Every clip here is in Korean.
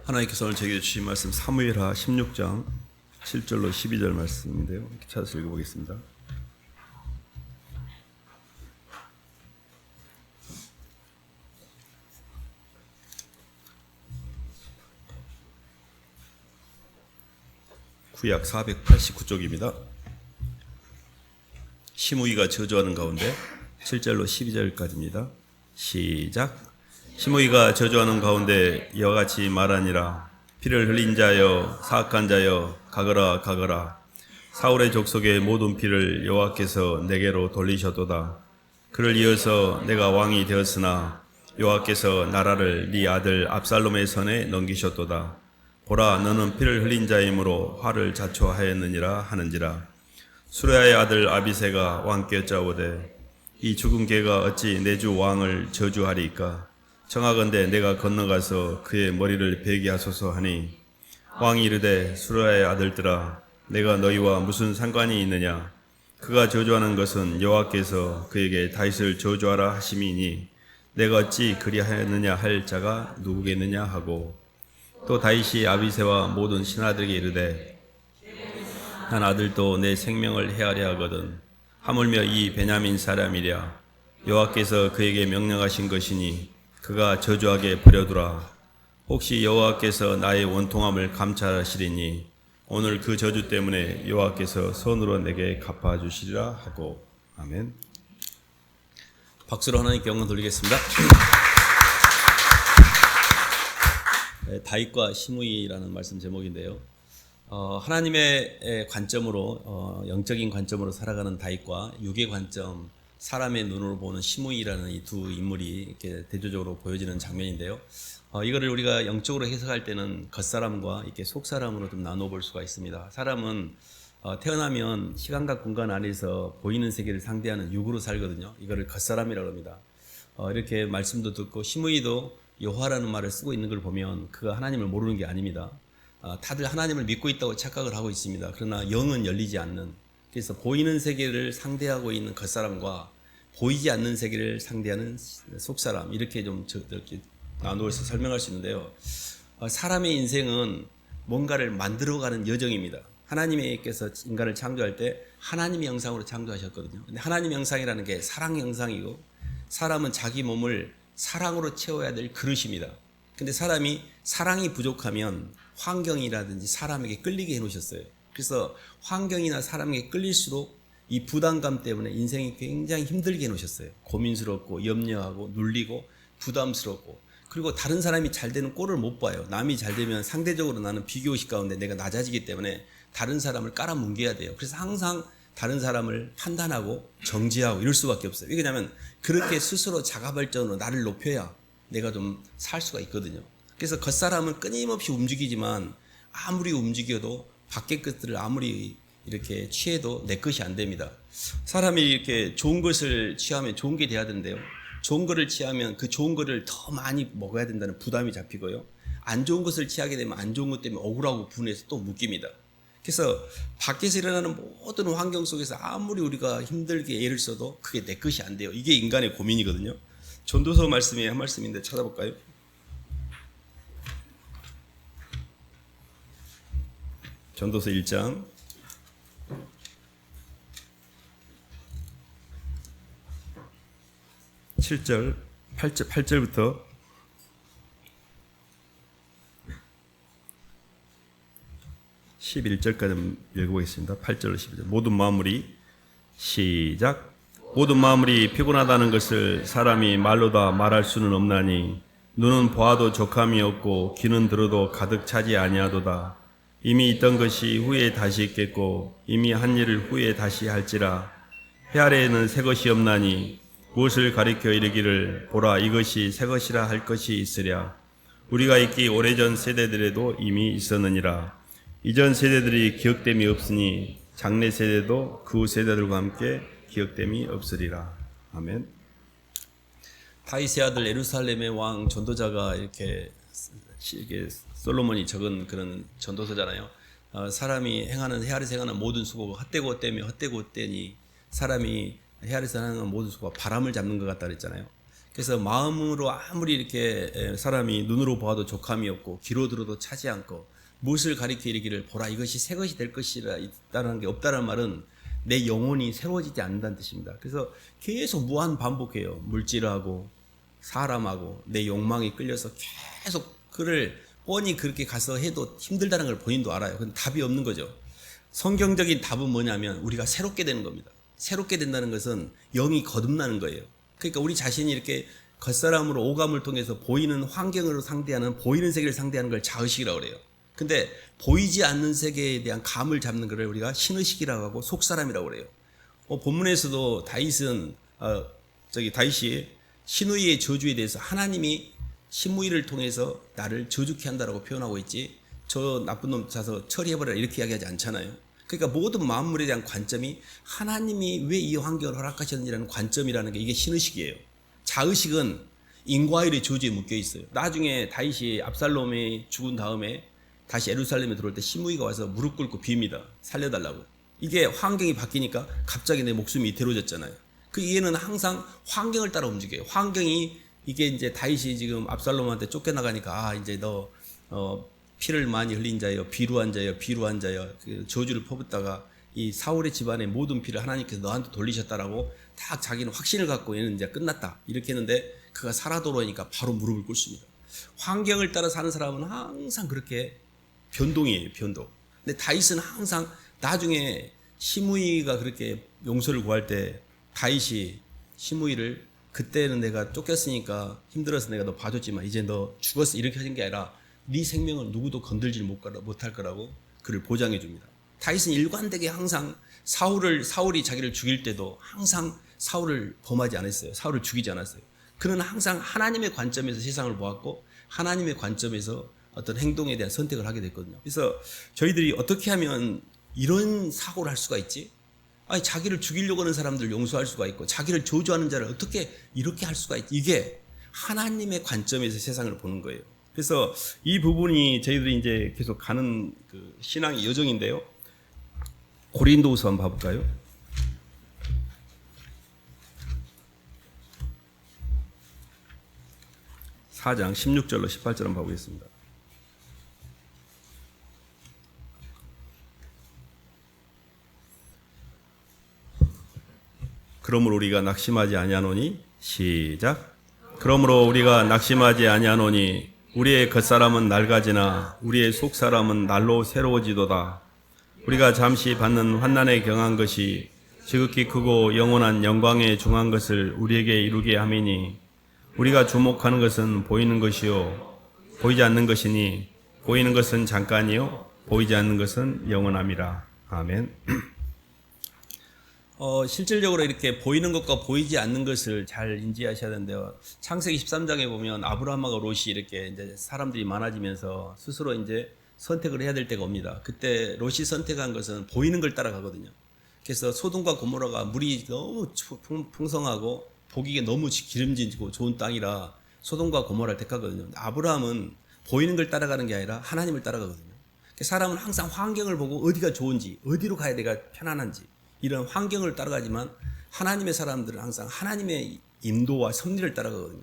하나님께서 오늘 제게 주신 말씀 사무엘하 16장 7절로 12절 말씀인데요. 이렇게 찾아서 읽어보겠습니다. 구약 489쪽입니다. 시므이가 저주하는 가운데 7절로 12절까지입니다. 시작. 시므이가 저주하는 가운데 이와 같이 말하니라. 피를 흘린 자여 사악한 자여 가거라 가거라. 사울의 족속의 모든 피를 여호와께서 내게로 돌리셨도다. 그를 이어서 내가 왕이 되었으나 여호와께서 나라를 네 아들 압살롬의 손에 넘기셨도다. 보라, 너는 피를 흘린 자이므로 화를 자초하였느니라 하는지라. 수레아의 아들 아비새가 왕께 여짜오되 이 죽은 개가 어찌 내 주 왕을 저주하리이까. 청하건대 내가 건너가서 그의 머리를 베게 하소서 하니, 왕이 이르되 수레아의 아들들아, 내가 너희와 무슨 상관이 있느냐. 그가 저주하는 것은 여호와께서 그에게 다윗을 저주하라 하심이니 내가 어찌 그리하였느냐 할 자가 누구겠느냐 하고, 또 다윗이 아비새와 모든 신하들에게 이르되 한 아들도 내 생명을 해하려 하거든 하물며 이 베냐민 사람이랴. 여호와께서 그에게 명령하신 것이니 그가 저주하게 버려두라. 혹시 여호와께서 나의 원통함을 감찰하시리니 오늘 그 저주 때문에 여호와께서 손으로 내게 갚아주시리라 하고. 아멘. 박수로 하나님께 영광 돌리겠습니다. 다윗과 시므이라는 말씀 제목인데요. 하나님의 관점으로, 영적인 관점으로 살아가는 다윗과 육의 관점, 사람의 눈으로 보는 시므이라는 이 두 인물이 이렇게 대조적으로 보여지는 장면인데요. 이거를 우리가 영적으로 해석할 때는 겉사람과 이렇게 속사람으로 좀 나눠볼 수가 있습니다. 사람은 태어나면 시간과 공간 안에서 보이는 세계를 상대하는 육으로 살거든요. 이거를 겉사람이라고 합니다. 이렇게 말씀도 듣고 시므이도 여호와라는 말을 쓰고 있는 걸 보면 그가 하나님을 모르는 게 아닙니다. 다들 하나님을 믿고 있다고 착각을 하고 있습니다. 그러나 영은 열리지 않는, 그래서 보이는 세계를 상대하고 있는 겉사람과 보이지 않는 세계를 상대하는 속사람, 이렇게 좀 이렇게 나누어서 설명할 수 있는데요. 사람의 인생은 뭔가를 만들어가는 여정입니다. 하나님께서 인간을 창조할 때 하나님의 형상으로 창조하셨거든요. 근데 하나님의 형상이라는 게 사랑 형상이고, 사람은 자기 몸을 사랑으로 채워야 될 그릇입니다. 근데 사람이 사랑이 부족하면 환경이라든지 사람에게 끌리게 해놓으셨어요. 그래서 환경이나 사람에게 끌릴수록 이 부담감 때문에 인생이 굉장히 힘들게 해놓으셨어요. 고민스럽고 염려하고 눌리고 부담스럽고, 그리고 다른 사람이 잘 되는 꼴을 못 봐요. 남이 잘 되면 상대적으로 나는 비교의식 가운데 내가 낮아지기 때문에 다른 사람을 깔아뭉개야 돼요. 그래서 항상 다른 사람을 판단하고 정지하고 이럴 수밖에 없어요. 왜냐하면 그렇게 스스로 자가발전으로 나를 높여야 내가 좀 살 수가 있거든요. 그래서 겉사람은 끊임없이 움직이지만 아무리 움직여도 밖의 것들을 아무리 이렇게 취해도 내 것이 안 됩니다. 사람이 이렇게 좋은 것을 취하면 좋은 게 돼야 되는데요. 좋은 것을 취하면 그 좋은 것을 더 많이 먹어야 된다는 부담이 잡히고요. 안 좋은 것을 취하게 되면 안 좋은 것 때문에 억울하고 분해서 또 묶입니다. 그래서 밖에서 일어나는 모든 환경 속에서 아무리 우리가 힘들게 애를 써도 그게 내 것이 안 돼요. 이게 인간의 고민이거든요. 전도서 말씀에 한 말씀인데 찾아볼까요? 전도서 1장 7절 8절부터 11절까지 읽어보겠습니다. 8절로 11절. 모든 마무리 시작. 모든 마무리 피곤하다는 것을 사람이 말로 다 말할 수는 없나니 눈은 보아도 족함이 없고 귀는 들어도 가득 차지 아니하도다. 이미 있던 것이 후에 다시 있겠고 이미 한 일을 후에 다시 할지라. 해 아래에는 새 것이 없나니 무엇을 가리켜 이르기를 보라 이것이 새 것이라 할 것이 있으랴. 우리가 있기 오래전 세대들에도 이미 있었느니라. 이전 세대들이 기억됨이 없으니 장래 세대도 그 세대들과 함께 기억됨이 없으리라. 아멘. 다윗의 아들 예루살렘의 왕 전도자가 이게 솔로몬이 적은 그런 전도서잖아요. 사람이 행하는 해 아래에서 행하는 모든 수고가 헛되고 헛되며 헛되고 헛되니 사람이 해 아래에서 행하는 모든 수고가 바람을 잡는 것 같다 그랬잖아요. 그래서 마음으로 아무리 이렇게 사람이 눈으로 보아도 족함이 없고 귀로 들어도 차지 않고 무엇을 가리켜 이르기를 보라 이것이 새 것이 될 것이라 있다는 게 없다는 말은 내 영혼이 새로워지지 않는다는 뜻입니다. 그래서 계속 무한 반복해요. 물질하고 사람하고 내 욕망이 끌려서 계속 그를 뻔히 그렇게 가서 해도 힘들다는 걸 본인도 알아요. 근데 답이 없는 거죠. 성경적인 답은 뭐냐면 우리가 새롭게 되는 겁니다. 새롭게 된다는 것은 영이 거듭나는 거예요. 그러니까 우리 자신이 이렇게 겉사람으로 오감을 통해서 보이는 환경으로 상대하는 보이는 세계를 상대하는 걸 자의식이라고 그래요. 근데 보이지 않는 세계에 대한 감을 잡는 것을 우리가 신의식이라고 하고 속사람이라고 그래요. 본문에서도 다윗은 다윗이 신우이의 저주에 대해서 하나님이 신무이를 통해서 나를 저주케 한다라고 표현하고 있지 저 나쁜 놈 자서 처리해버려라 이렇게 이야기하지 않잖아요. 그러니까 모든 만물에 대한 관점이 하나님이 왜 이 환경을 허락하셨는지라는 관점이라는 게 이게 신의식이에요. 자의식은 인과일의 저주에 묶여 있어요. 나중에 다윗이 압살롬이 죽은 다음에 다시 예루살렘에 들어올 때 시므이가 와서 무릎 꿇고 빕니다. 살려달라고. 이게 환경이 바뀌니까 갑자기 내 목숨이 이태로워졌잖아요. 그 이해는 항상 환경을 따라 움직여요. 환경이 이게 이제 다윗이 지금 압살롬한테 쫓겨나가니까 이제 너 피를 많이 흘린 자여 비루한 자여 비루한 자여 그 저주를 퍼붓다가 이 사울의 집안의 모든 피를 하나님께서 너한테 돌리셨다라고 딱 자기는 확신을 갖고 얘는 이제 끝났다 이렇게 했는데 그가 살아 돌아오니까 바로 무릎을 꿇습니다. 환경을 따라 사는 사람은 항상 그렇게 변동이에요. 변동. 근데 다윗은 항상 나중에 시므이가 그렇게 용서를 구할 때 다윗이 시므이를 그때는 내가 쫓겼으니까 힘들어서 내가 너 봐줬지만 이제 너 죽었어 이렇게 하신 게 아니라 네 생명을 누구도 건들지 못할 거라고 그를 보장해 줍니다. 다윗은 일관되게 항상 사울이 자기를 죽일 때도 항상 사울을 범하지 않았어요. 사울을 죽이지 않았어요. 그는 항상 하나님의 관점에서 세상을 보았고 하나님의 관점에서 어떤 행동에 대한 선택을 하게 됐거든요. 그래서 저희들이 어떻게 하면 이런 사고를 할 수가 있지? 아니 자기를 죽이려고 하는 사람들 용서할 수가 있고 자기를 저주하는 자를 어떻게 이렇게 할 수가 있지? 이게 하나님의 관점에서 세상을 보는 거예요. 그래서 이 부분이 저희들이 이제 계속 가는 그 신앙의 여정인데요. 고린도후서 한번 봐볼까요? (4장) 16절로 18절 한번 봐보겠습니다. 그러므로 우리가 낙심하지 아니하노니 시작. 그러므로 우리가 낙심하지 아니하노니 우리의 겉사람은 낡아지나 우리의 속사람은 날로 새로워지도다. 우리가 잠시 받는 환난에 경한 것이 지극히 크고 영원한 영광에 중한 것을 우리에게 이루게 함이니 우리가 주목하는 것은 보이는 것이요 보이지 않는 것이니 보이는 것은 잠깐이요 보이지 않는 것은 영원함이라. 아멘. 실질적으로 이렇게 보이는 것과 보이지 않는 것을 잘 인지하셔야 되는데요. 창세기 13장에 보면 아브라함과 롯이 이렇게 이제 사람들이 많아지면서 스스로 이제 선택을 해야 될 때가 옵니다. 그때 롯이 선택한 것은 보이는 걸 따라가거든요. 그래서 소돔과 고모라가 물이 너무 풍성하고 보기에 너무 기름지고 좋은 땅이라 소돔과 고모라를 택하거든요. 아브라함은 보이는 걸 따라가는 게 아니라 하나님을 따라가거든요. 사람은 항상 환경을 보고 어디가 좋은지, 어디로 가야 내가 편안한지 이런 환경을 따라가지만 하나님의 사람들은 항상 하나님의 인도와 섭리를 따라가거든요.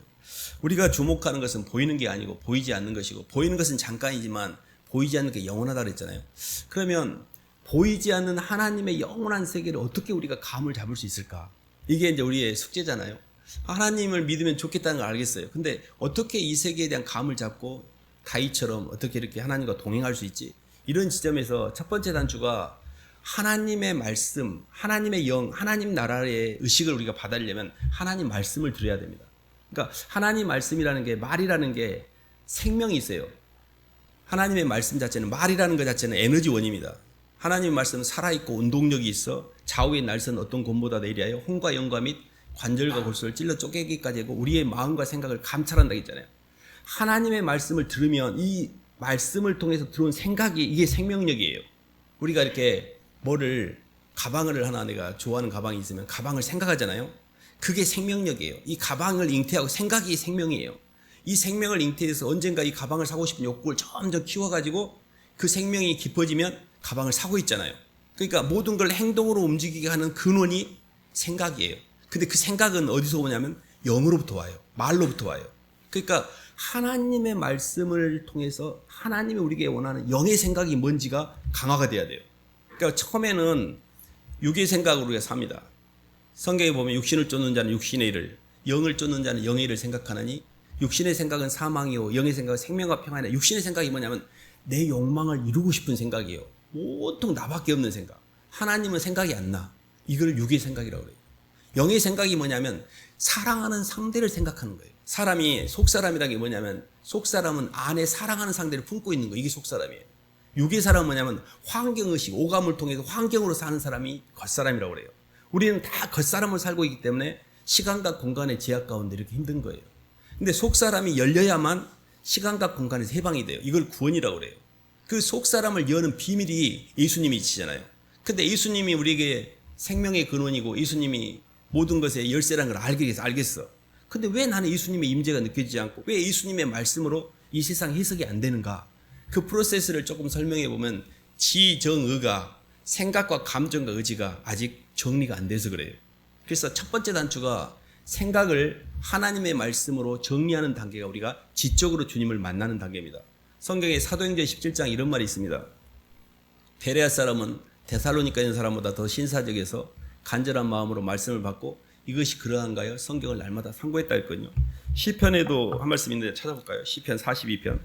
우리가 주목하는 것은 보이는 게 아니고 보이지 않는 것이고 보이는 것은 잠깐이지만 보이지 않는 게 영원하다 그랬잖아요. 그러면 보이지 않는 하나님의 영원한 세계를 어떻게 우리가 감을 잡을 수 있을까? 이게 이제 우리의 숙제잖아요. 하나님을 믿으면 좋겠다는 걸 알겠어요. 근데 어떻게 이 세계에 대한 감을 잡고 다윗처럼 어떻게 이렇게 하나님과 동행할 수 있지? 이런 지점에서 첫 번째 단추가 하나님의 말씀, 하나님의 영, 하나님 나라의 의식을 우리가 받으려면 하나님 말씀을 들어야 됩니다. 그러니까 하나님 말씀이라는 게 말이라는 게 생명이 있어요. 하나님의 말씀 자체는 말이라는 것 자체는 에너지원입니다. 하나님의 말씀은 살아있고 운동력이 있어 좌우의 날선 어떤 곰보다 내리하여 혼과 영과 및 관절과 골수를 찔러 쪼개기까지 하고 우리의 마음과 생각을 감찰한다고 했잖아요. 하나님의 말씀을 들으면 이 말씀을 통해서 들어온 생각이 이게 생명력이에요. 우리가 이렇게 가방을 하나 내가 좋아하는 가방이 있으면 가방을 생각하잖아요. 그게 생명력이에요. 이 가방을 잉태하고 생각이 생명이에요. 이 생명을 잉태해서 언젠가 이 가방을 사고 싶은 욕구를 점점 키워가지고 그 생명이 깊어지면 가방을 사고 있잖아요. 그러니까 모든 걸 행동으로 움직이게 하는 근원이 생각이에요. 근데 그 생각은 어디서 오냐면 영으로부터 와요. 말로부터 와요. 그러니까 하나님의 말씀을 통해서 하나님이 우리에게 원하는 영의 생각이 뭔지가 강화가 돼야 돼요. 그러니까 처음에는 육의 생각으로 우리가 삽니다. 성경에 보면 육신을 쫓는 자는 육신의 일을, 영을 쫓는 자는 영의 일을 생각하느니 육신의 생각은 사망이요 영의 생각은 생명과 평안이다. 육신의 생각이 뭐냐면 내 욕망을 이루고 싶은 생각이에요. 보통 나밖에 없는 생각. 하나님은 생각이 안 나. 이걸 육의 생각이라고 그래요. 영의 생각이 뭐냐면 사랑하는 상대를 생각하는 거예요. 사람이 속사람이라는 게 뭐냐면 속사람은 안에 사랑하는 상대를 품고 있는 거, 이게 속사람이에요. 육의 사람은 뭐냐면 환경의식, 오감을 통해서 환경으로 사는 사람이 겉사람이라고 그래요. 우리는 다 겉사람을 살고 있기 때문에 시간과 공간의 제약 가운데 이렇게 힘든 거예요. 근데 속사람이 열려야만 시간과 공간에서 해방이 돼요. 이걸 구원이라고 그래요. 그 속사람을 여는 비밀이 예수님이시잖아요. 근데 예수님이 우리에게 생명의 근원이고 예수님이 모든 것의 열쇠라는 걸 알겠어. 근데 왜 나는 예수님의 임재가 느껴지지 않고 왜 예수님의 말씀으로 이 세상 해석이 안 되는가? 그 프로세스를 조금 설명해 보면 지정의가 생각과 감정과 의지가 아직 정리가 안 돼서 그래요. 그래서 첫 번째 단추가 생각을 하나님의 말씀으로 정리하는 단계가 우리가 지적으로 주님을 만나는 단계입니다. 성경에 사도행전 17장 이런 말이 있습니다. 베레아 사람은 데살로니가 있는 사람보다 더 신사적에서 간절한 마음으로 말씀을 받고 이것이 그러한가요? 성경을 날마다 상고했다 했거든요. 시편에도 한 말씀 있는데 찾아볼까요? 시편 42편.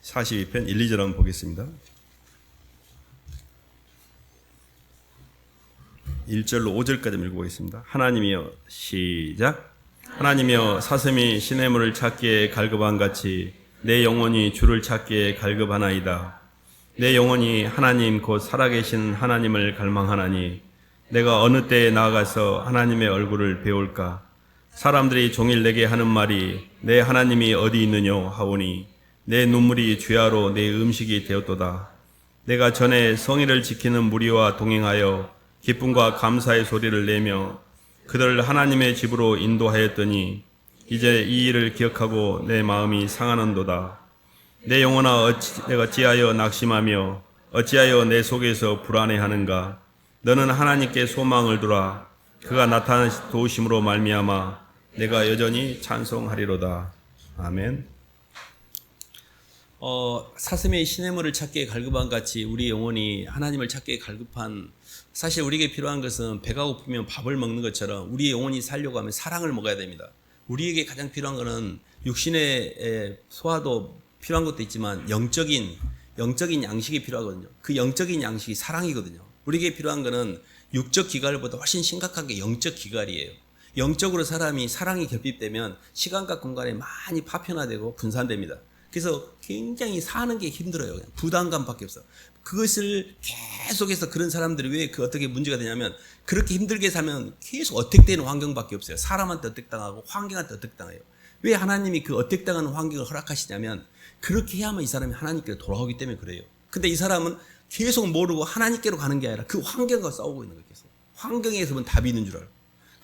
(42편) 1, 2절 한번 보겠습니다. 1절로 5절까지 읽어보겠습니다. 하나님이여, 시작. 하나님이여, 사슴이 시냇물을 찾기에 갈급한 같이 내 영혼이 주를 찾기에 갈급하나이다. 내 영혼이 하나님 곧 살아계신 하나님을 갈망하나니 내가 어느 때에 나아가서 하나님의 얼굴을 배울까? 사람들이 종일 내게 하는 말이 내 하나님이 어디 있느뇨 하오니 내 눈물이 주야로 내 음식이 되었도다. 내가 전에 성의를 지키는 무리와 동행하여 기쁨과 감사의 소리를 내며 그들을 하나님의 집으로 인도하였더니 이제 이 일을 기억하고 내 마음이 상하는도다. 내 영혼아, 내가 어찌하여 낙심하며 어찌하여 내 속에서 불안해하는가? 너는 하나님께 소망을 두라. 그가 나타난 도우심으로 말미암아 내가 여전히 찬송하리로다. 아멘. 사슴의 시냇물을 찾기에 갈급한 같이 우리 영혼이 하나님을 찾기에 갈급한, 사실 우리에게 필요한 것은 배가 고프면 밥을 먹는 것처럼 우리의 영혼이 살려고 하면 사랑을 먹어야 됩니다. 우리에게 가장 필요한 것은 육신의 소화도 필요한 것도 있지만 영적인 양식이 필요하거든요. 그 영적인 양식이 사랑이거든요. 우리에게 필요한 것은 육적 기갈보다 훨씬 심각한 게 영적 기갈이에요. 영적으로 사람이 사랑이 결핍되면 시간과 공간에 많이 파편화되고 분산됩니다. 그래서 굉장히 사는 게 힘들어요. 그냥 부담감밖에 없어. 그것을 계속해서 그런 사람들이 왜 어떻게 문제가 되냐면 그렇게 힘들게 살면 계속 어택되는 환경밖에 없어요. 사람한테 어택당하고 환경한테 어택당해요. 왜 하나님이 그 어택당하는 환경을 허락하시냐면 그렇게 해야만 이 사람이 하나님께로 돌아오기 때문에 그래요. 근데 이 사람은 계속 모르고 하나님께로 가는 게 아니라 그 환경과 싸우고 있는 거예요. 계속. 환경에서만 답이 있는 줄 알고.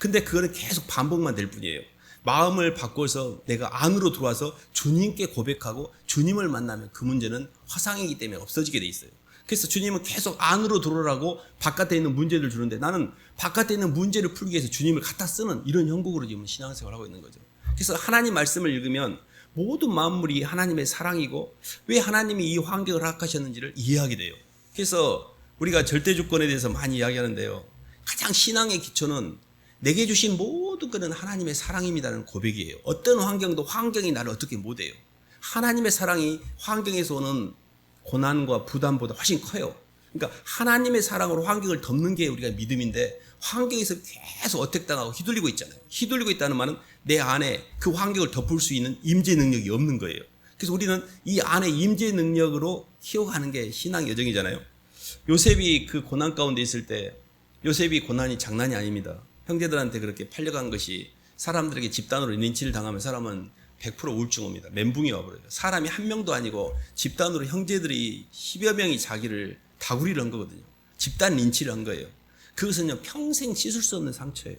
근데 그거는 계속 반복만 될 뿐이에요. 마음을 바꿔서 내가 안으로 들어와서 주님께 고백하고 주님을 만나면 그 문제는 화상이기 때문에 없어지게 돼 있어요. 그래서 주님은 계속 안으로 들어오라고 바깥에 있는 문제를 주는데 나는 바깥에 있는 문제를 풀기 위해서 주님을 갖다 쓰는 이런 형국으로 지금 신앙생활을 하고 있는 거죠. 그래서 하나님 말씀을 읽으면 모든 만물이 하나님의 사랑이고 왜 하나님이 이 환경을 허락하셨는지를 이해하게 돼요. 그래서 우리가 절대주권에 대해서 많이 이야기하는데요. 가장 신앙의 기초는 내게 주신 모든 것은 하나님의 사랑입니다라는 고백이에요. 어떤 환경도 환경이 나를 어떻게 못해요. 하나님의 사랑이 환경에서 오는 고난과 부담보다 훨씬 커요. 그러니까 하나님의 사랑으로 환경을 덮는 게 우리가 믿음인데 환경에서 계속 어택당하고 휘둘리고 있잖아요. 휘둘리고 있다는 말은 내 안에 그 환경을 덮을 수 있는 임재 능력이 없는 거예요. 그래서 우리는 이 안에 임재 능력으로 키워가는 게 신앙 여정이잖아요. 요셉이 그 고난 가운데 있을 때 요셉이 고난이 장난이 아닙니다. 형제들한테 그렇게 팔려간 것이 사람들에게 집단으로 린치를 당하면 사람은 100% 우울증 옵니다. 멘붕이 와버려요. 사람이 한 명도 아니고 집단으로 형제들이 10여 명이 자기를 다구리를 한 거거든요. 집단 린치를 한 거예요. 그것은요 평생 씻을 수 없는 상처예요.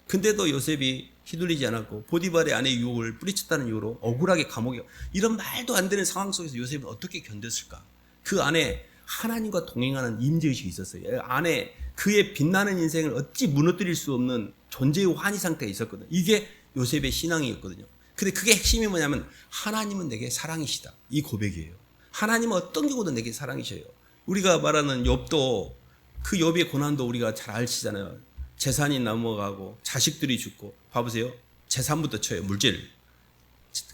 근데도 요셉이 휘둘리지 않았고 보디발의 아내 유혹을 뿌리쳤다는 이유로 억울하게 감옥에, 이런 말도 안 되는 상황 속에서 요셉은 어떻게 견뎠을까? 그 안에 하나님과 동행하는 임재의식이 있었어요. 안에 그의 빛나는 인생을 어찌 무너뜨릴 수 없는 존재의 환희 상태가 있었거든요. 이게 요셉의 신앙이었거든요. 근데 그게 핵심이 뭐냐면 하나님은 내게 사랑이시다, 이 고백이에요. 하나님은 어떤 경우도 내게 사랑이셔요. 우리가 말하는 욥도, 그 욥의 고난도 우리가 잘 아시잖아요. 재산이 넘어가고 자식들이 죽고, 봐보세요. 재산부터 쳐요. 물질,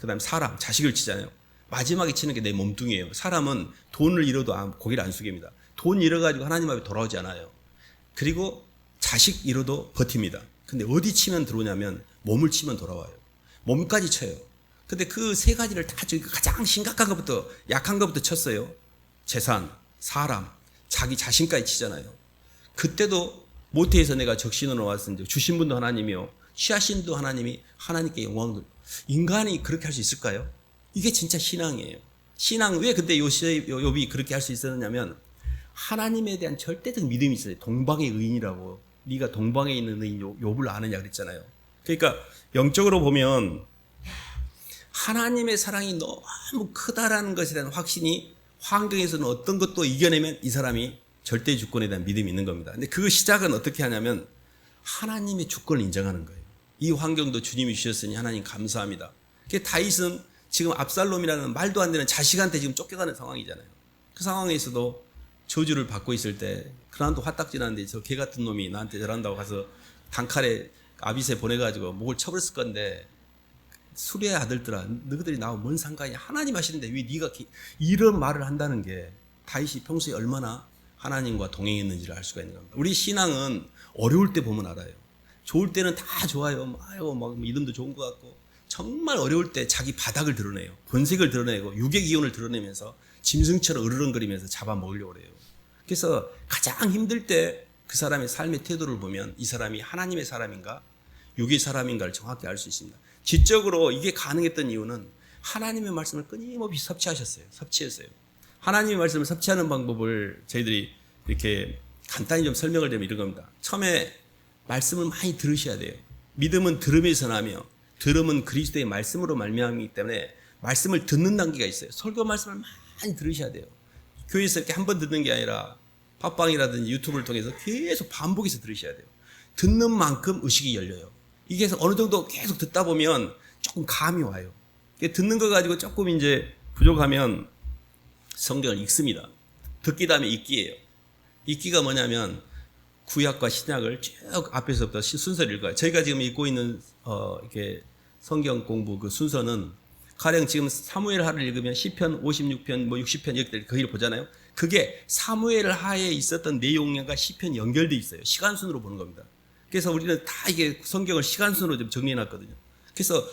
그 다음에 사람, 자식을 치잖아요. 마지막에 치는 게 내 몸뚱이에요. 사람은 돈을 잃어도 고개를 안 숙입니다. 돈 잃어가지고 하나님 앞에 돌아오지 않아요. 그리고 자식 잃어도 버팁니다. 근데 어디 치면 들어오냐면 몸을 치면 돌아와요. 몸까지 쳐요. 근데 그 세 가지를 다 가장 심각한 것부터, 약한 것부터 쳤어요. 재산, 사람, 자기 자신까지 치잖아요. 그때도 모태에서 내가 적신으로 왔으니 주신 분도 하나님이요, 취하신 분도 하나님이, 하나님께 영광을. 인간이 그렇게 할 수 있을까요? 이게 진짜 신앙이에요. 신앙. 왜 근데 욥이 그렇게 할 수 있었냐면 하나님에 대한 절대적 믿음이 있어요. 동방의 의인이라고. 네가 동방에 있는 의인 욥을 아느냐 그랬잖아요. 그러니까 영적으로 보면 하나님의 사랑이 너무 크다라는 것에 대한 확신이, 환경에서는 어떤 것도 이겨내면 이 사람이 절대 주권에 대한 믿음이 있는 겁니다. 근데 그 시작은 어떻게 하냐면 하나님의 주권을 인정하는 거예요. 이 환경도 주님이 주셨으니 하나님 감사합니다. 다윗은 지금 압살롬이라는 말도 안 되는 자식한테 지금 쫓겨가는 상황이잖아요. 그 상황에서도 저주를 받고 있을 때, 그난도 화딱지나는데 저 개 같은 놈이 나한테 저런다고 가서 단칼에 아빗에 보내가지고 목을 쳐버렸을 건데, 수레의 아들들아, 너희들이 나와 뭔 상관이냐, 하나님 하시는데 왜 네가 이런 말을 한다는 게 다윗이 평소에 얼마나 하나님과 동행했는지를 알 수가 있는 겁니다. 우리 신앙은 어려울 때 보면 알아요. 좋을 때는 다 좋아요. 아유, 막 믿음도 좋은 것 같고, 정말 어려울 때 자기 바닥을 드러내요. 본색을 드러내고 육의 기운을 드러내면서 짐승처럼 으르렁거리면서 잡아먹으려고 그래요. 그래서 가장 힘들 때 그 사람의 삶의 태도를 보면 이 사람이 하나님의 사람인가 육의 사람인가를 정확히 알 수 있습니다. 지적으로 이게 가능했던 이유는 하나님의 말씀을 끊임없이 섭취했어요. 하나님의 말씀을 섭취하는 방법을 저희들이 이렇게 간단히 좀 설명을 드리면 이런 겁니다. 처음에 말씀을 많이 들으셔야 돼요. 믿음은 들음에서 나며 들음은 그리스도의 말씀으로 말미암이기 때문에 말씀을 듣는 단계가 있어요. 설교 말씀을 많이 들으셔야 돼요. 교회에서 이렇게 한 번 듣는 게 아니라 팟빵이라든지 유튜브를 통해서 계속 반복해서 들으셔야 돼요. 듣는 만큼 의식이 열려요. 이게 어느 정도 계속 듣다 보면 조금 감이 와요. 듣는 거 가지고 조금 이제 부족하면 성경을 읽습니다. 듣기 다음에 읽기예요. 읽기가 뭐냐면 구약과 신약을 쭉 앞에서부터 순서를 읽어요. 저희가 지금 읽고 있는 이렇게 성경 공부 그 순서는 가령 지금 사무엘 하를 읽으면 시편 56편, 60편 이렇게 거기를 보잖아요. 그게 사무엘 하에 있었던 내용과 시편이 연결돼 있어요. 시간순으로 보는 겁니다. 그래서 우리는 다 이게 성경을 시간순으로 좀 정리해놨거든요. 그래서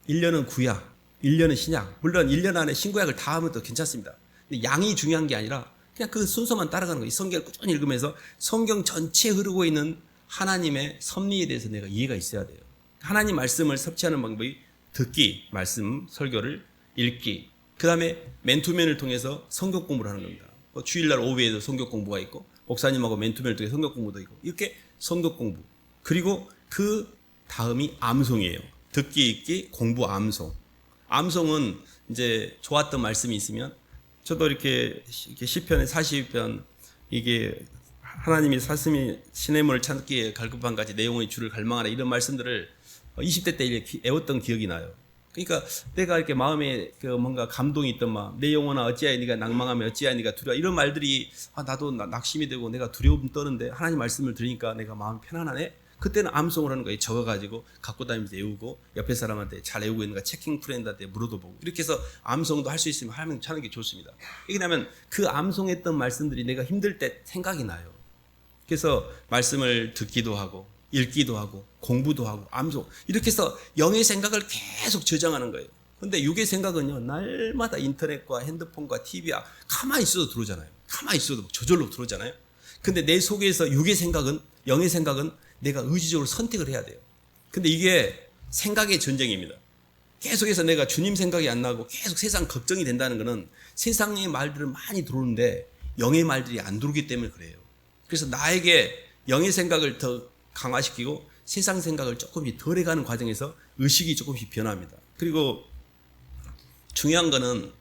1년은 구약, 1년은 신약. 물론 1년 안에 신구약을 다 하면 또 괜찮습니다. 근데 양이 중요한 게 아니라 그냥 그 순서만 따라가는 거예요. 성경을 꾸준히 읽으면서 성경 전체에 흐르고 있는 하나님의 섭리에 대해서 내가 이해가 있어야 돼요. 하나님 말씀을 섭취하는 방법이 듣기, 말씀, 설교를 읽기. 그 다음에 맨투맨을 통해서 성경 공부를 하는 겁니다. 주일날 오후에도 성경 공부가 있고, 목사님하고 맨투맨을 통해 성경 공부도 있고, 이렇게 성경 공부. 그리고 그 다음이 암송이에요. 듣기, 읽기, 공부, 암송. 암송은 이제 좋았던 말씀이 있으면, 저도 이렇게 시편의 40편, 이게 하나님이 사슴이 시냇물을 찾기에 갈급한 같이 내용의 주를 갈망하라, 이런 말씀들을 20대 때 애웠던 기억이 나요. 그러니까 내가 이렇게 마음에 그 뭔가 감동이 있던 마음, 내 영혼아 어찌하여 네가 낭망하며 어찌하여 네가 두려워, 이런 말들이 나도 낙심이 되고 내가 두려움 떠는데 하나님 말씀을 들으니까 내가 마음이 편안하네. 그때는 암송을 하는 거예요. 적어가지고 갖고 다니면서 외우고, 옆에 사람한테 잘 외우고 있는가 체킹 프렌드한테 물어도 보고, 이렇게 해서 암송도 할 수 있으면 하면 하는 게 좋습니다. 왜냐하면 그 암송했던 말씀들이 내가 힘들 때 생각이 나요. 그래서 말씀을 듣기도 하고 읽기도 하고 공부도 하고 암송, 이렇게 해서 영의 생각을 계속 저장하는 거예요. 근데 육의 생각은요, 날마다 인터넷과 핸드폰과 TV야 가만히 있어도 들어오잖아요. 가만히 있어도 저절로 들어오잖아요. 근데 내 속에서 육의 생각은, 영의 생각은 내가 의지적으로 선택을 해야 돼요. 근데 이게 생각의 전쟁입니다. 계속해서 내가 주님 생각이 안 나고 계속 세상 걱정이 된다는 것은 세상의 말들은 많이 들어오는데 영의 말들이 안 들어오기 때문에 그래요. 그래서 나에게 영의 생각을 더 강화시키고 세상 생각을 조금씩 덜해가는 과정에서 의식이 조금씩 변합니다. 그리고 중요한 거는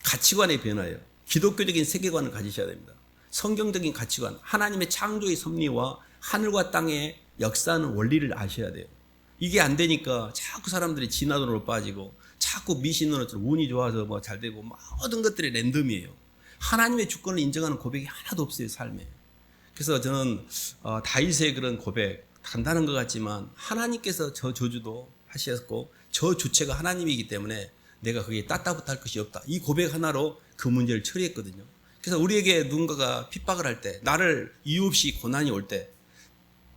가치관의 변화예요. 기독교적인 세계관을 가지셔야 됩니다. 성경적인 가치관, 하나님의 창조의 섭리와 하늘과 땅의 역사하는 원리를 아셔야 돼요. 이게 안 되니까 자꾸 사람들이 진화론으로 빠지고 자꾸 미신론으로 운이 좋아서 뭐 잘 되고 모든 것들이 랜덤이에요. 하나님의 주권을 인정하는 고백이 하나도 없어요, 삶에. 그래서 저는 다윗의 그런 고백 간단한 것 같지만 하나님께서 저 저주도 하셨고 저 주체가 하나님이기 때문에 내가 거기에 따따붙할 것이 없다. 이 고백 하나로 그 문제를 처리했거든요. 그래서 우리에게 누군가가 핍박을 할 때, 나를 이유 없이 고난이 올 때,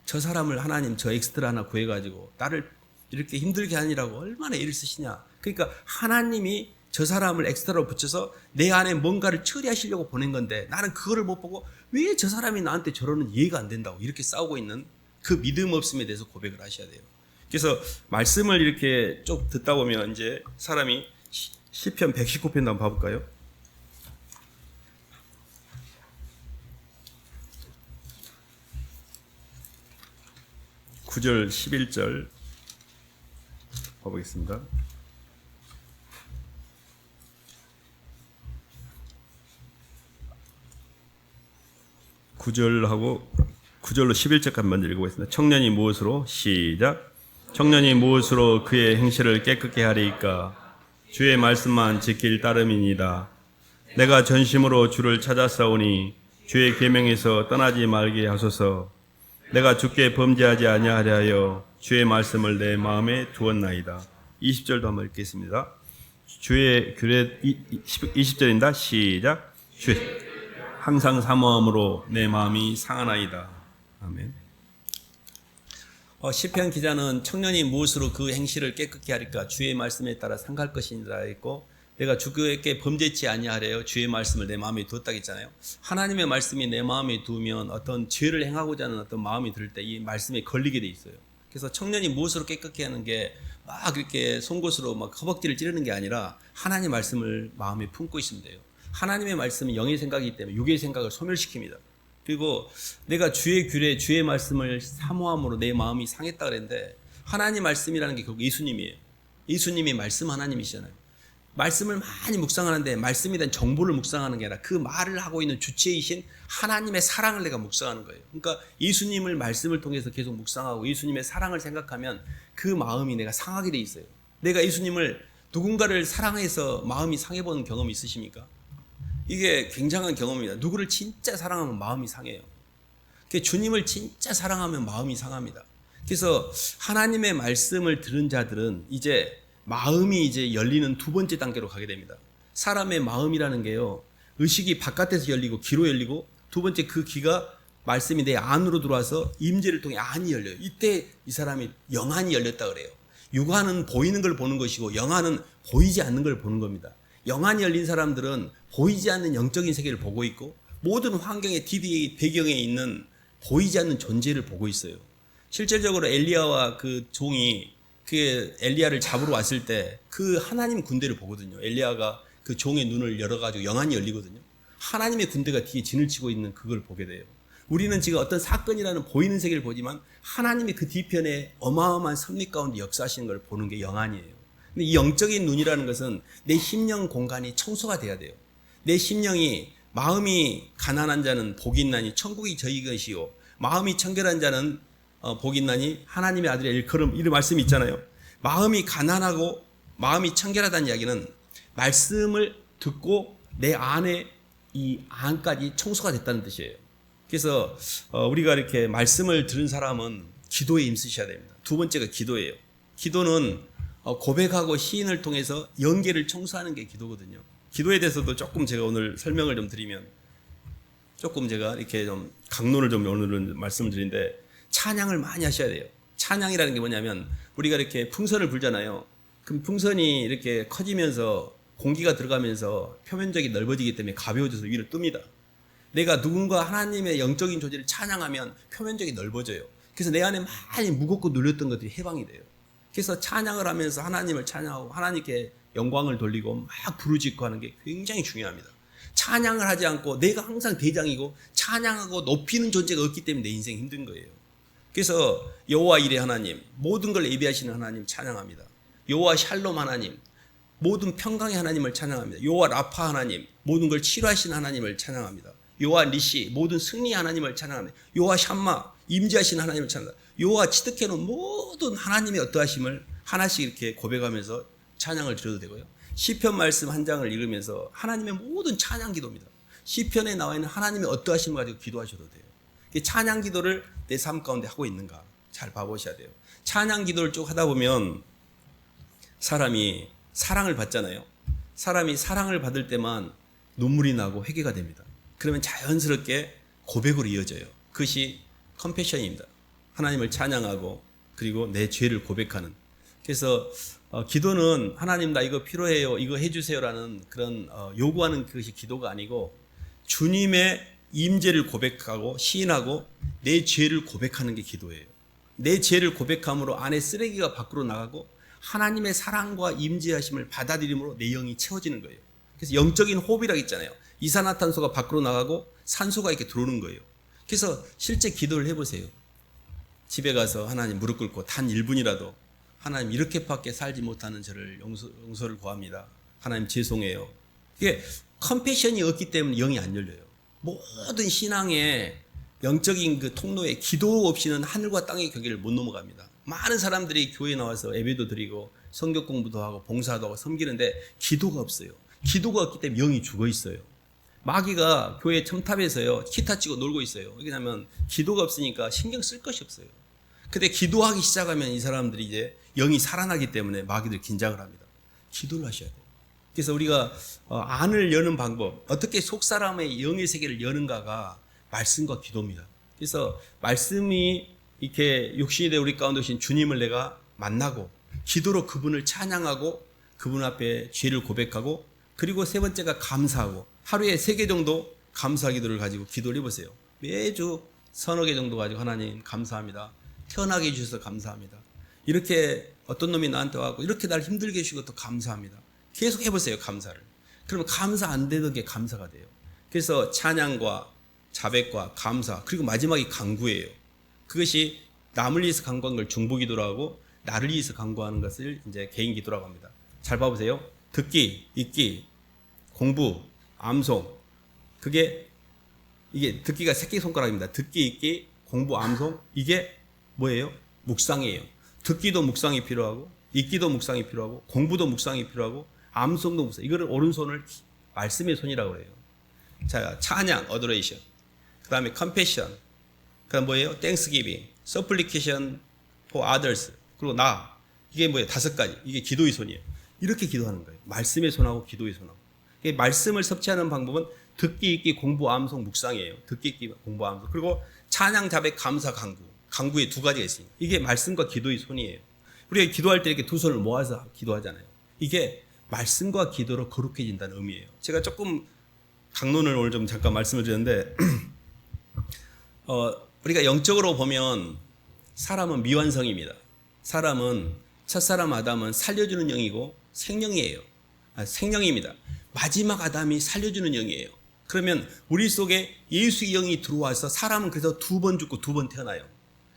저 사람을 하나님 저 엑스트라 하나 구해가지고 나를 이렇게 힘들게 하느라고 얼마나 애를 쓰시냐. 그러니까 하나님이 저 사람을 엑스트라로 붙여서 내 안에 뭔가를 처리하시려고 보낸 건데 나는 그거를 못 보고 왜 저 사람이 나한테 저러는 이해가 안 된다고 이렇게 싸우고 있는 그 믿음 없음에 대해서 고백을 하셔야 돼요. 그래서 말씀을 이렇게 쭉 듣다 보면 이제 사람이 시편 119편도 한번 봐볼까요? (9절) (11절) 봐보겠습니다. 9절로 11절까지 먼저 읽어보겠습니다. 청년이 무엇으로? 시작. 청년이 무엇으로 그의 행실을 깨끗게 하리이까? 주의 말씀만 지킬 따름이니이다. 내가 전심으로 주를 찾았사오니 주의 계명에서 떠나지 말게 하소서. 내가 주께 범죄하지 아니하려 하여 주의 말씀을 내 마음에 두었나이다. 20절도 한번 읽겠습니다. 주의 규례 20절입니다. 시작. 주의 항상 사모함으로 내 마음이 상하나이다. 아멘. 시편 기자는 청년이 무엇으로 그 행실을 깨끗게 하리까? 주의 말씀에 따라 상할 것이니라 했고, 내가 주께 범죄치 아니하래요 주의 말씀을 내 마음에 두었다 했잖아요. 하나님의 말씀이 내 마음에 두면 어떤 죄를 행하고자 하는 어떤 마음이 들 때 이 말씀에 걸리게 돼 있어요. 그래서 청년이 무엇으로 깨끗게 하는 게 막 이렇게 송곳으로 막 허벅지를 찌르는 게 아니라 하나님의 말씀을 마음에 품고 있으면 돼요. 하나님의 말씀은 영의 생각이기 때문에 육의 생각을 소멸시킵니다. 그리고 내가 주의 규례, 주의 말씀을 사모함으로 내 마음이 상했다 그랬는데, 하나님 말씀이라는 게 결국 예수님이에요. 예수님이 말씀 하나님이시잖아요. 말씀을 많이 묵상하는데 말씀에 대한 정보를 묵상하는 게 아니라 그 말을 하고 있는 주체이신 하나님의 사랑을 내가 묵상하는 거예요. 그러니까 예수님을 말씀을 통해서 계속 묵상하고 예수님의 사랑을 생각하면 그 마음이 내가 상하게 돼 있어요. 내가 예수님을 누군가를 사랑해서 마음이 상해보는 경험이 있으십니까? 이게 굉장한 경험입니다. 누구를 진짜 사랑하면 마음이 상해요. 주님을 진짜 사랑하면 마음이 상합니다. 그래서 하나님의 말씀을 들은 자들은 이제 마음이 이제 열리는 두 번째 단계로 가게 됩니다. 사람의 마음이라는 게요, 의식이 바깥에서 열리고 귀로 열리고, 두 번째 그 귀가 말씀이 내 안으로 들어와서 임재를 통해 안이 열려요. 이때 이 사람이 영안이 열렸다 그래요. 육안은 보이는 걸 보는 것이고 영안은 보이지 않는 걸 보는 겁니다. 영안이 열린 사람들은 보이지 않는 영적인 세계를 보고 있고 모든 환경의 배경에 있는 보이지 않는 존재를 보고 있어요. 실질적으로 엘리야와 그 종이 그 엘리야를 잡으러 왔을 때 그 하나님 군대를 보거든요. 엘리야가 그 종의 눈을 열어가지고 영안이 열리거든요. 하나님의 군대가 뒤에 진을 치고 있는 그걸 보게 돼요. 우리는 지금 어떤 사건이라는 보이는 세계를 보지만 하나님이 그 뒤편에 어마어마한 섭리 가운데 역사하시는 걸 보는 게 영안이에요. 근데 이 영적인 눈이라는 것은 내 심령 공간이 청소가 돼야 돼요. 내 심령이, 마음이 가난한 자는 복이 있나니 천국이 저희 것이요 마음이 청결한 자는 복이 있나니 하나님의 아들의 일컬음, 이런 말씀이 있잖아요. 마음이 가난하고 마음이 청결하다는 이야기는 말씀을 듣고 내 안에 이 안까지 청소가 됐다는 뜻이에요. 그래서 우리가 이렇게 말씀을 들은 사람은 기도에 힘쓰셔야 됩니다. 두 번째가 기도예요. 기도는 고백하고 시인을 통해서 영계를 청소하는 게 기도거든요. 기도에 대해서도 조금 제가 오늘 설명을 좀 드리면, 조금 제가 이렇게 좀 강론을 좀 오늘은 말씀을 드리는데, 찬양을 많이 하셔야 돼요. 찬양이라는 게 뭐냐면, 우리가 이렇게 풍선을 불잖아요. 그럼 풍선이 이렇게 커지면서 공기가 들어가면서 표면적이 넓어지기 때문에 가벼워져서 위로 뜹니다. 내가 누군가 하나님의 영적인 존재를 찬양하면 표면적이 넓어져요. 그래서 내 안에 많이 무겁고 눌렸던 것들이 해방이 돼요. 그래서 찬양을 하면서 하나님을 찬양하고 하나님께 영광을 돌리고 막 부르짖고 하는 게 굉장히 중요합니다. 찬양을 하지 않고 내가 항상 대장이고 찬양하고 높이는 존재가 없기 때문에 내 인생이 힘든 거예요. 그래서 여호와 이레 하나님, 모든 걸 예비하시는 하나님 찬양합니다. 여호와 샬롬 하나님, 모든 평강의 하나님을 찬양합니다. 여호와 라파 하나님, 모든 걸 치료하시는 하나님을 찬양합니다. 여호와 니시, 모든 승리의 하나님을 찬양합니다. 여호와 샴마, 임재하시는 하나님을 찬양합니다. 여호와 치드케는 모든 하나님의 어떠하심을 하나씩 이렇게 고백하면서 찬양을 드려도 되고요. 시편 말씀 한 장을 읽으면서 하나님의 모든 찬양 기도입니다. 시편에 나와 있는 하나님의 어떠하심을 가지고 기도하셔도 돼요. 찬양 기도를 내 삶 가운데 하고 있는가 잘 봐보셔야 돼요. 찬양 기도를 쭉 하다 보면 사람이 사랑을 받잖아요. 사람이 사랑을 받을 때만 눈물이 나고 회개가 됩니다. 그러면 자연스럽게 고백으로 이어져요. 그것이 컴패션입니다. 하나님을 찬양하고 그리고 내 죄를 고백하는. 그래서 기도는 하나님 나 이거 필요해요, 이거 해주세요라는 그런 요구하는 그것이 기도가 아니고 주님의 임재를 고백하고 시인하고 내 죄를 고백하는 게 기도예요. 내 죄를 고백함으로 안에 쓰레기가 밖으로 나가고 하나님의 사랑과 임재하심을 받아들임으로 내 영이 채워지는 거예요. 그래서 영적인 호흡이라고 있잖아요. 이산화탄소가 밖으로 나가고 산소가 이렇게 들어오는 거예요. 그래서 실제 기도를 해보세요. 집에 가서 하나님 무릎 꿇고 단 1분이라도 하나님 이렇게밖에 살지 못하는 저를 용서를 구합니다. 하나님 죄송해요. 이게 컴패션이 없기 때문에 영이 안 열려요. 모든 신앙의 영적인 그 통로에 기도 없이는 하늘과 땅의 경계를 못 넘어갑니다. 많은 사람들이 교회에 나와서 예배도 드리고 성경 공부도 하고 봉사도 하고 섬기는데 기도가 없어요. 기도가 없기 때문에 영이 죽어 있어요. 마귀가 교회 첨탑에서요 기타 치고 놀고 있어요. 왜냐하면 기도가 없으니까 신경 쓸 것이 없어요. 근데 기도하기 시작하면 이 사람들이 이제 영이 살아나기 때문에 마귀들 긴장을 합니다. 기도를 하셔야 돼요. 그래서 우리가 안을 여는 방법, 어떻게 속사람의 영의 세계를 여는가가 말씀과 기도입니다. 그래서 말씀이 이렇게 육신이 되어 우리 가운데 오신 주님을 내가 만나고 기도로 그분을 찬양하고 그분 앞에 죄를 고백하고 그리고 세 번째가 감사하고 하루에 3개 정도 감사 기도를 가지고 기도를 해보세요. 매주 서너 개 정도 가지고 하나님 감사합니다. 태어나게 해주셔서 감사합니다. 이렇게 어떤 놈이 나한테 와서 이렇게 날 힘들게 해주시고 또 감사합니다. 계속 해보세요. 감사를. 그러면 감사 안 되던 게 감사가 돼요. 그래서 찬양과 자백과 감사 그리고 마지막이 간구예요. 그것이 남을 위해서 간구하는 걸 중보기도라고 하고 나를 위해서 간구하는 것을 이제 개인 기도라고 합니다. 잘 봐보세요. 듣기, 읽기, 공부, 암송. 이게 듣기가 새끼손가락입니다. 듣기, 읽기, 공부, 암송. 이게 뭐예요? 묵상이에요. 듣기도 묵상이 필요하고 읽기도 묵상이 필요하고 공부도 묵상이 필요하고 암송도 묵상. 이거를 오른손을 말씀의 손이라고 해요. 자, 찬양, 어도레이션. 그 다음에 컴패션. 그 다음 뭐예요? 땡스기빙, 서플리케이션 for others. 그리고 나. 이게 뭐예요? 5가지. 이게 기도의 손이에요. 이렇게 기도하는 거예요. 말씀의 손하고 기도의 손하고. 말씀을 섭취하는 방법은 듣기, 읽기, 공부, 암송, 묵상이에요. 듣기, 읽기, 공부, 암송. 그리고 찬양, 자백, 감사, 간구. 간구에 2가지가 있습니다. 이게 말씀과 기도의 손이에요. 우리가 기도할 때 이렇게 2 손을 모아서 기도하잖아요. 이게 말씀과 기도로 거룩해진다는 의미예요. 제가 조금 강론을 오늘 좀 잠깐 말씀을 드렸는데 우리가 영적으로 보면 사람은 미완성입니다. 사람은 첫사람 아담은 살려주는 영이고 생명이에요. 생명입니다. 마지막 아담이 살려주는 영이에요. 그러면 우리 속에 예수의 영이 들어와서 사람은 그래서 2번 죽고 2번 태어나요.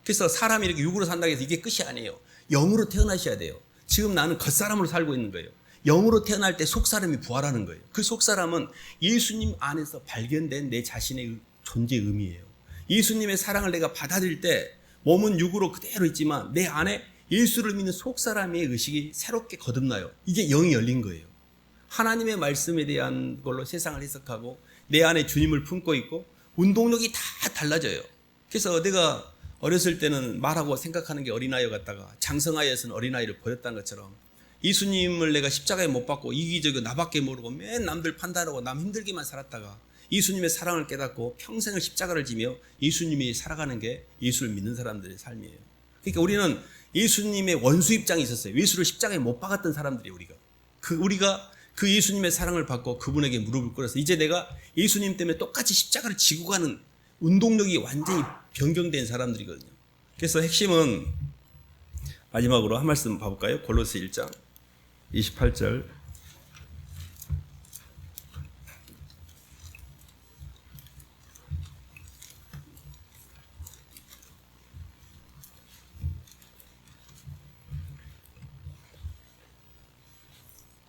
그래서 사람이 이렇게 육으로 산다고 해서 이게 끝이 아니에요. 영으로 태어나셔야 돼요. 지금 나는 겉사람으로 살고 있는 거예요. 영으로 태어날 때 속사람이 부활하는 거예요. 그 속사람은 예수님 안에서 발견된 내 자신의 존재의 의미예요. 예수님의 사랑을 내가 받아들일 때 몸은 육으로 그대로 있지만 내 안에 예수를 믿는 속사람의 의식이 새롭게 거듭나요. 이게 영이 열린 거예요. 하나님의 말씀에 대한 걸로 세상을 해석하고 내 안에 주님을 품고 있고 운동력이 다 달라져요. 그래서 내가 어렸을 때는 말하고 생각하는 게 어린아이 같다가 장성하여서는 어린아이를 버렸다는 것처럼 예수님을 내가 십자가에 못 박고 이기적이고 나밖에 모르고 맨 남들 판단하고 남 힘들게만 살았다가 예수님의 사랑을 깨닫고 평생을 십자가를 지며 예수님이 살아가는 게 예수를 믿는 사람들의 삶이에요. 그러니까 우리는 예수님의 원수 입장이 있었어요. 예수를 십자가에 못 박았던 사람들이에요. 우리가 그 예수님의 사랑을 받고 그분에게 무릎을 꿇어서 이제 내가 예수님 때문에 똑같이 십자가를 지고 가는 운동력이 완전히 변경된 사람들이거든요. 그래서 핵심은 마지막으로 한 말씀 봐볼까요? 골로새 1장 28절.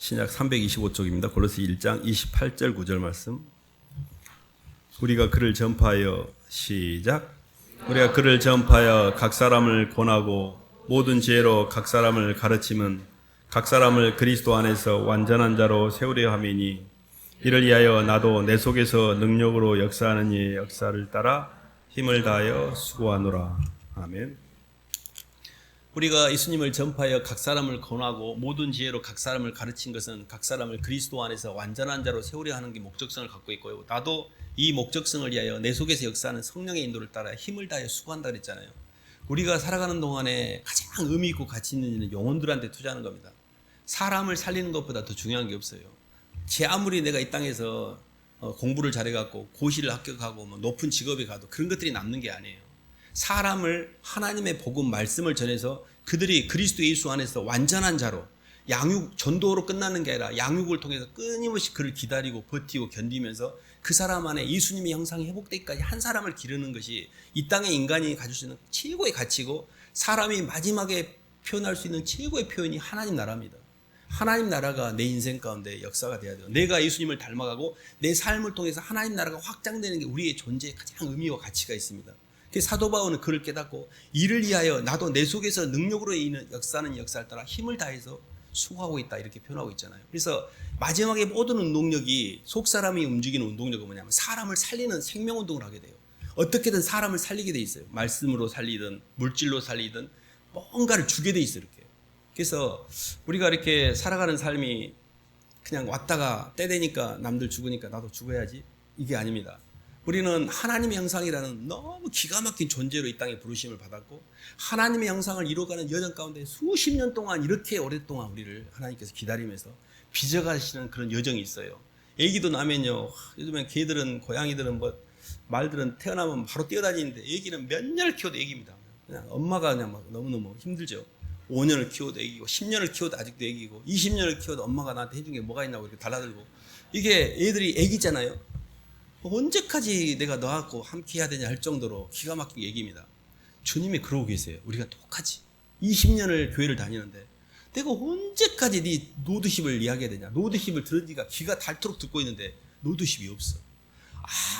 신약 325쪽입니다. 골로새 1장 28절 9절 말씀. 우리가 그를 전파하여 시작. 우리가 그를 전파하여 각 사람을 권하고 모든 지혜로 각 사람을 가르침은 각 사람을 그리스도 안에서 완전한 자로 세우려 함이니 이를 위하여 나도 내 속에서 능력으로 역사하는 이의 역사를 따라 힘을 다하여 수고하노라. 아멘. 우리가 예수님을 전파하여 각 사람을 권하고 모든 지혜로 각 사람을 가르친 것은 각 사람을 그리스도 안에서 완전한 자로 세우려 하는 게 목적성을 갖고 있고요. 나도 이 목적성을 위하여 내 속에서 역사하는 성령의 인도를 따라 힘을 다하여 수고한다 그랬잖아요. 우리가 살아가는 동안에 가장 의미 있고 가치 있는 일은 영혼들한테 투자하는 겁니다. 사람을 살리는 것보다 더 중요한 게 없어요. 제 아무리 내가 이 땅에서 공부를 잘해갖고 고시를 합격하고 뭐 높은 직업에 가도 그런 것들이 남는 게 아니에요. 사람을 하나님의 복음 말씀을 전해서 그들이 그리스도 예수 안에서 완전한 자로 양육 전도로 끝나는 게 아니라 양육을 통해서 끊임없이 그를 기다리고 버티고 견디면서 그 사람 안에 예수님의 형상이 회복되기까지 한 사람을 기르는 것이 이 땅의 인간이 가질 수 있는 최고의 가치고 사람이 마지막에 표현할 수 있는 최고의 표현이 하나님 나라입니다. 하나님 나라가 내 인생 가운데 역사가 돼야 돼요. 내가 예수님을 닮아가고 내 삶을 통해서 하나님 나라가 확장되는 게 우리의 존재에 가장 의미와 가치가 있습니다. 사도 바울은 그를 깨닫고 이를 위하여 나도 내 속에서 능력으로 역사하는 역사를 따라 힘을 다해서 수고하고 있다 이렇게 표현하고 있잖아요. 그래서 마지막에 모든 운동력이 속사람이 움직이는 운동력은 뭐냐면 사람을 살리는 생명운동을 하게 돼요. 어떻게든 사람을 살리게 돼 있어요. 말씀으로 살리든 물질로 살리든 뭔가를 주게 돼 있어요. 이렇게. 그래서 우리가 이렇게 살아가는 삶이 그냥 왔다가 때 되니까 남들 죽으니까 나도 죽어야지 이게 아닙니다. 우리는 하나님의 형상이라는 너무 기가 막힌 존재로 이 땅에 부르심을 받았고 하나님의 형상을 이루어가는 여정 가운데 수십 년 동안 이렇게 오랫동안 우리를 하나님께서 기다리면서 빚어가시는 그런 여정이 있어요. 애기도 나면요, 요즘엔 개들은 고양이들은 뭐 말들은 태어나면 바로 뛰어다니는데 애기는 몇 년을 키워도 애기입니다. 그냥 엄마가 그냥 막 너무너무 힘들죠. 5년을 키워도 애기고 10년을 키워도 아직도 애기고 20년을 키워도 엄마가 나한테 해준 게 뭐가 있냐고 이렇게 달라들고 이게 애들이 애기잖아요. 언제까지 내가 너하고 함께 해야 되냐 할 정도로 기가 막힌 얘기입니다. 주님이 그러고 계세요. 우리가 똑같이 20년을 교회를 다니는데 내가 언제까지 네 노드십을 이야기해야 되냐. 노드십을 들은 지가 귀가 닳도록 듣고 있는데 노드십이 없어.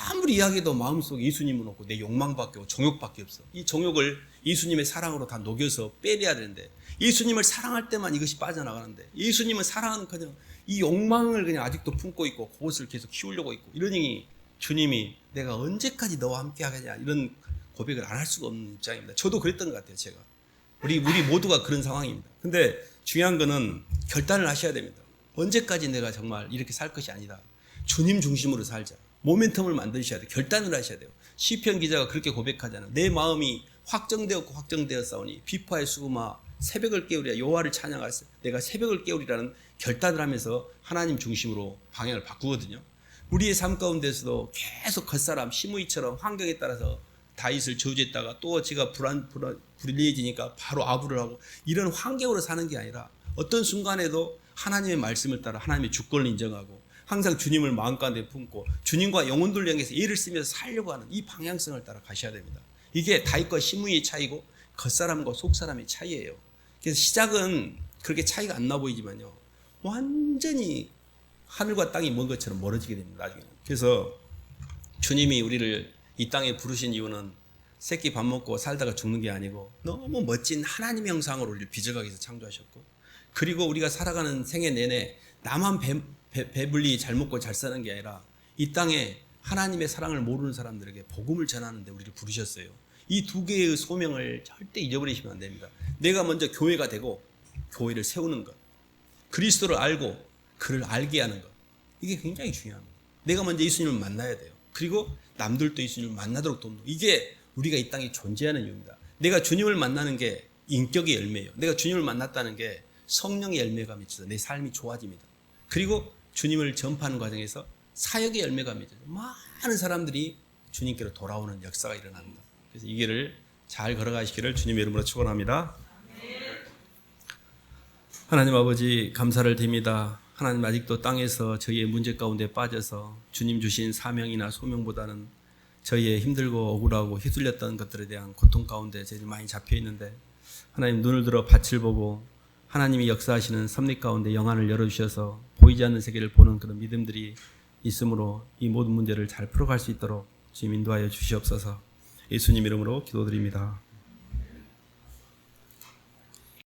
아무리 이야기해도 마음속에 예수님은 없고 내 욕망밖에 없고 정욕밖에 없어. 이 정욕을 예수님의 사랑으로 다 녹여서 빼내야 되는데 예수님을 사랑할 때만 이것이 빠져나가는데 예수님을 사랑하는 그냥 이 욕망을 그냥 아직도 품고 있고 그것을 계속 키우려고 있고 이러니 주님이 내가 언제까지 너와 함께 하겠냐 이런 고백을 안 할 수가 없는 입장입니다. 저도 그랬던 것 같아요. 제가 우리 모두가 그런 상황입니다. 근데 중요한 거는 결단을 하셔야 됩니다. 언제까지 내가 정말 이렇게 살 것이 아니다. 주님 중심으로 살자. 모멘텀을 만드셔야 돼요. 결단을 하셔야 돼요. 시편 기자가 그렇게 고백하잖아요. 내 마음이 확정되었고 확정되었사오니 비파의 수구마 새벽을 깨우리라 여호와를 찬양하세. 내가 새벽을 깨우리라는 결단을 하면서 하나님 중심으로 방향을 바꾸거든요. 우리의 삶 가운데서도 계속 겉사람 시므이처럼 환경에 따라서 다윗을 저주했다가 또 제가 불리해지니까 바로 아부를 하고 이런 환경으로 사는 게 아니라 어떤 순간에도 하나님의 말씀을 따라 하나님의 주권을 인정하고 항상 주님을 마음 가운데 품고 주님과 영혼들을 향해서 예를 쓰면서 살려고 하는 이 방향성을 따라 가셔야 됩니다. 이게 다윗과 시므이의 차이고 겉사람과 속사람의 차이예요. 그래서 시작은 그렇게 차이가 안 나 보이지만요. 완전히 하늘과 땅이 먼 것처럼 멀어지게 됩니다. 나중에는. 그래서 주님이 우리를 이 땅에 부르신 이유는 새끼 밥 먹고 살다가 죽는 게 아니고 너무 멋진 하나님의 형상으로 우리를 빚어가기 위해서 창조하셨고 그리고 우리가 살아가는 생애 내내 나만 배불리 잘 먹고 잘 사는 게 아니라 이 땅에 하나님의 사랑을 모르는 사람들에게 복음을 전하는 데 우리를 부르셨어요. 이 두 개의 소명을 절대 잊어버리시면 안 됩니다. 내가 먼저 교회가 되고 교회를 세우는 것, 그리스도를 알고 그를 알게 하는 것, 이게 굉장히 중요합니다. 내가 먼저 예수님을 만나야 돼요. 그리고 남들도 예수님을 만나도록 돕는 것. 이게 우리가 이 땅에 존재하는 이유입니다. 내가 주님을 만나는 게 인격의 열매예요. 내가 주님을 만났다는 게 성령의 열매가 맺혀서 내 삶이 좋아집니다. 그리고 주님을 전파하는 과정에서 사역의 열매가 맺혀서 많은 사람들이 주님께로 돌아오는 역사가 일어납니다. 그래서 이 길을 잘 걸어가시기를 주님의 이름으로 축원합니다. 하나님 아버지 감사를 드립니다. 하나님 아직도 땅에서 저희의 문제 가운데 빠져서 주님 주신 사명이나 소명보다는 저희의 힘들고 억울하고 휘둘렸던 것들에 대한 고통 가운데 저희들이 많이 잡혀 있는데 하나님 눈을 들어 밭을 보고 하나님이 역사하시는 섭리 가운데 영안을 열어주셔서 보이지 않는 세계를 보는 그런 믿음들이 있으므로 이 모든 문제를 잘 풀어갈 수 있도록 주님 인도하여 주시옵소서. 예수님 이름으로 기도드립니다.